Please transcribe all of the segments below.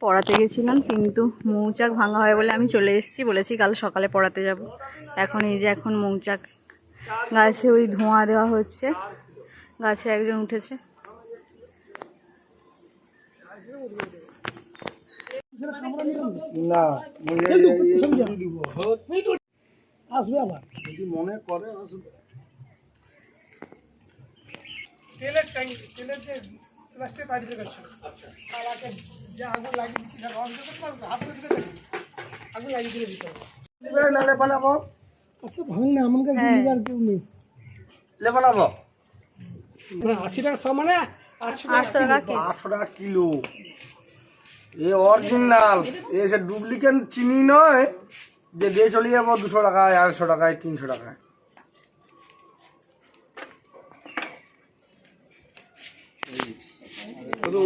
পড়াতে গেছিলাম কিন্তু মৌচাক ভাঙা হয় বলে আমি চলে এসেছি, বলেছি কাল সকালে পড়াতে যাব। এখন এই যে এখন মৌচাক গাছে ওই ধোঁয়া দেওয়া হচ্ছে, গাছে একজন উঠেছে। না আসবে আবার যদি মনে করে আসবে। তেলের ট্যাঙ্ক, তেলের যে প্লাস্টিক বাড়িতে গেছে। আচ্ছা, সারাকে যে আগুন লাগিয়ে দিচ্ছি না, রং দিতে পারবো, হাত দিতে পারবো, আগুন লাগিয়ে দিয়ে দিতে হবে। নালে বানাবো। আচ্ছা ভাঙ না, এমন কাজ দিবার কেউ নেই। লে বানাবো 80 টাকা সব, মানে 800 টাকা কিলো। এ অরিজিনাল, এ সে ডুপ্লিকেট চিনি নয় যে দিয়ে চলে যাবো 200 টাকায়, 250 টাকায়, 300 টাকায়।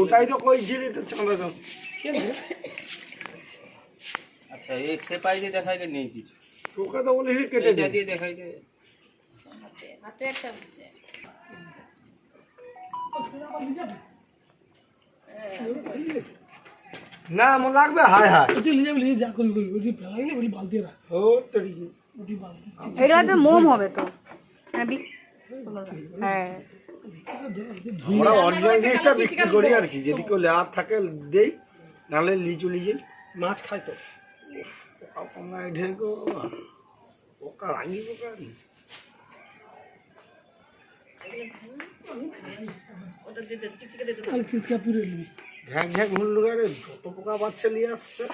ওটাই তো কই জিনিস চাঁদা দাও। আচ্ছা, এই সেপাই যে দেখাই যে নেই কিছু, তোকে তো বলি কেটে দিয়ে দেখাই যে হাতে একটা আছে। না মন লাগবে। হায় হায় ওটি লিয়ে যা করবি ওটি ফেলাইলে ওটি বালতি রাখ। ও তেরি ওটি বালতি এগুলো তো মোম হবে তো। হ্যাঁ, আমরা অরিজিনাল জিনিসটা বিক্রি করি আর কি, যদি কেউ লেয়ার থাকে দেই, নাহলে লিচু লিজে মাছ খাই তো। পোকা কমায় ঢের গো, পোকা রাঙি পোকা। ঘ্যাঁ ঘ্যাঁ ঘুরলু গাড়ি যত পোকা বাচ্চা নিয়ে আসছে।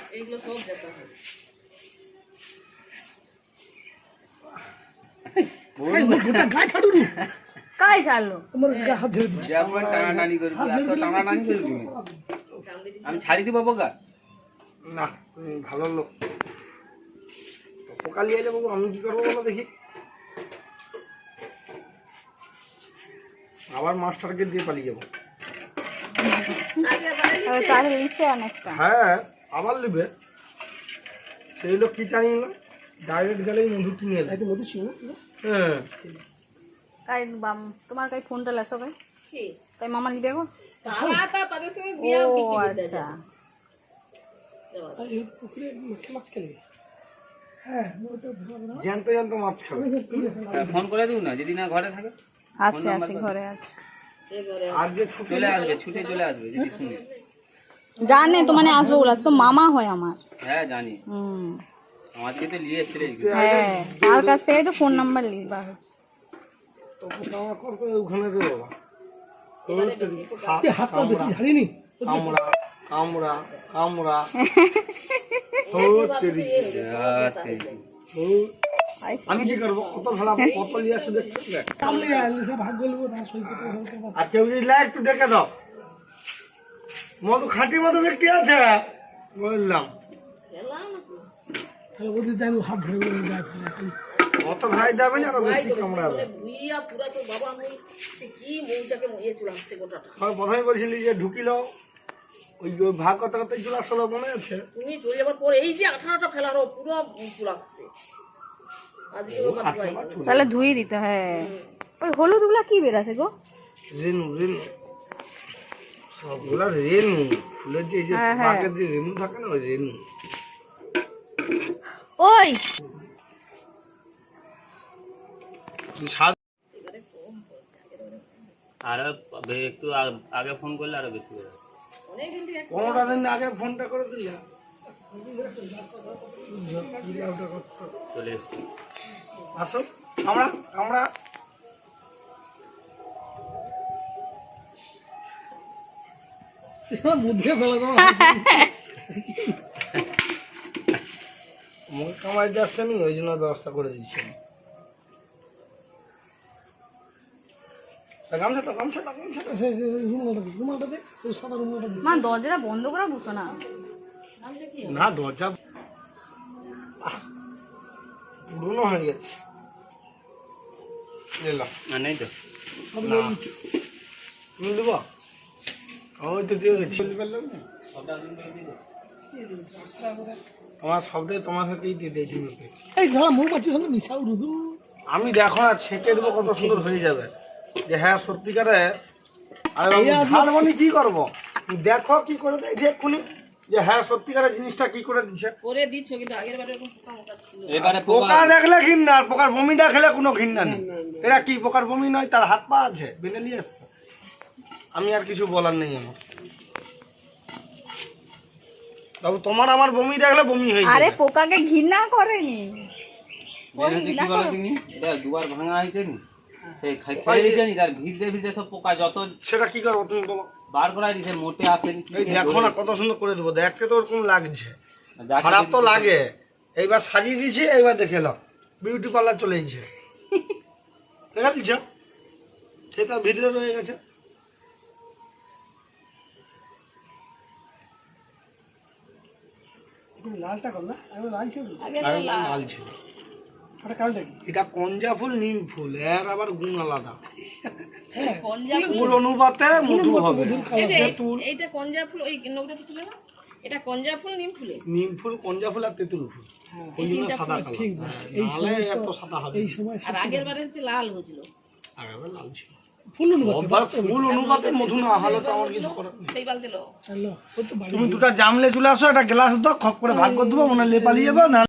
কাই ছাড়লো তোমার হাত ধরে দিচ্ছি। টানাটানি করবি, এত টানাটানি করবি, আমি ছাড়ি দিব পোকা। না ভালো লোক তো, পোকা নিয়ে যাবো আমি কি করবো বলো দেখি। আবার মাস্টারকে দিয়ে পালিয়ে যাবো। তার হয়েছে অনেকটা। হ্যাঁ আবার নেবে, সেই লোক কি জানি না, ডাইরেক্ট গেলেই মধু কিনে এলো। মধু ছিল। হ্যাঁ কাই তোমার কাই ফোনটা লাসো কাই তাই মামা নিবে গো। ও আচ্ছা, জানতে জানতে মাছ খাবে। ফোন করে দিও না, যদি না ঘরে থাকে। আছে আছে ঘরে আছে। আজকে ছুটি চলে আসবে, ছুটে চলে আসবে যদি শুনে। জানে তো মানে আসবো বলে, তো মামা হয় আমার। হ্যাঁ জানি, আমাদেরকে তো নিয়ে এসেছিল। হ্যাঁ, তার কাছ থেকে তো ফোন নাম্বার লিখবা হচ্ছে। তো পোকা করতে ওখানে দেবো বাবা। কামড়া কামড়া কামড়া। আমি কি করবো, কত ভালো কত নিয়ে আসে দেখছো। আর কেউ যদি লাই একটু দেখে দাও, মধু খাঁটি মধু ব্যক্তি আছে বললাম। অত ভাই যাবে না, আরো বেশি কামড়াবে। প্রথমে বলছিলি যে ঢুকিল ওই ভাগ কথা কথাই চলে আসলো, মনে আছে? তুমি চলে যাবার পরে এই যে 18টা ফেলারও পুরো চলে আসছে। তাহলে ধুয়ে দিতে। হ্যাঁ, ওই হলুদ গুলা কি বেরাছে গো? রেনু রেনু সবগুলা রেনু, ফুলের যে পাকের যে রেনু থাকে না, ওই রেনু। ওই আরো একটু আগে ফোন করলে আরো বেশি হবে। 15টা দিন আগে ফোনটা করে দিলে চলে এসছি। আসো আমরা আমরা বুদ্ধি ফেলা মুখ কামাই যাচ্ছে নি, ওই জন্য ব্যবস্থা করে দিচ্ছি। মা দরজাটা বন্ধ করা বসো না। না দরজা পুরনো হয়ে গেছে। নেই তো তুমি দেবো, আমি তো দিয়ে গেছি। আমার সবটাই তোমার সাথেই দিয়ে দিয়েছি। আমি দেখো না ছেঁকে দেবো, কত সুন্দর হয়ে যাবে। যে হ্যাঁ সত্যিকারে। আরে ঝাল মানে কি করবো, দেখো কি করে দিয়েছি এক্ষুনি। যে হ্যাঁ সত্যিকারের জিনিসটা কি করে দিচ্ছে। করে দিচ্ছ কিন্তু আগের বারে এরকম পোকা মোটা ছিল। এবারে পোকা দেখলে ঘৃণা, আর পোকার বমিটা খেলে কোনো ঘৃণা নেই। এরা কি পোকার বমি নয়, তার হাত পা আছে, বেনে নিয়ে এসছে। আমি আর কিছু বলার নেই আমার। বাবু তোমার আমার বমি দেখলে বমি হয়ে আরে যাবে। পোকাকে ঘৃণা করেনি। মেন হচ্ছে কি বলো তুমি, এটা দুবার ভাঙা হয়েছে নি, সেই খেয়ে দিচ্ছে নি, তার ভিতরে ভিতরে সব পোকা যত সেটা কি করবো তুমি বলো। বার করাই দিছে, মোটে আসেনি। এই দেখো না কত সুন্দর করে দেবো, দেখতে তো ওরকম লাগছে, যাকে খারাপ তো দিচ্ছে- লাগে। এইবার সাজিয়ে দিয়েছি, এইবার দেখে এলাম বিউটি পার্লার চলে গেছে। দেখা দিচ্ছ সে তার ভিতরে রয়ে গেছে। লালটা কর না, লাল ছিল, আগের আর বারে লাল। লাল ছিল। এটা কঞ্জা ফুল, নিম ফুল, এর আবার গুণ আলাদা। কঞ্জা ফুল। ফুল অনুপাতে মধু হবে। এই যে তেঁতুল, এইটা কঞ্জা ফুল, ওই নোংরাটা তুলে না, এটা কঞ্জা ফুল নিম ফুলে। নিম ফুল, কঞ্জা ফুল আর তেঁতুল ফুল, ওই জন্য সাদা কালার। নাহলে এত সাদা হবে না। আর আগের বারে হচ্ছে লাল হয়েছিল। আগেরবার লাল ছিল। ফুল অনুপাতে মধু না হলে তো আমার কিছু করার নেই। সেই বালতি লো। তুমি দুটা জামলে চলে আসো, একটা গ্লাস দাও, খপ করে ভাগ করে দেবো, মনে হয় লেপালিয়ে যাবে না।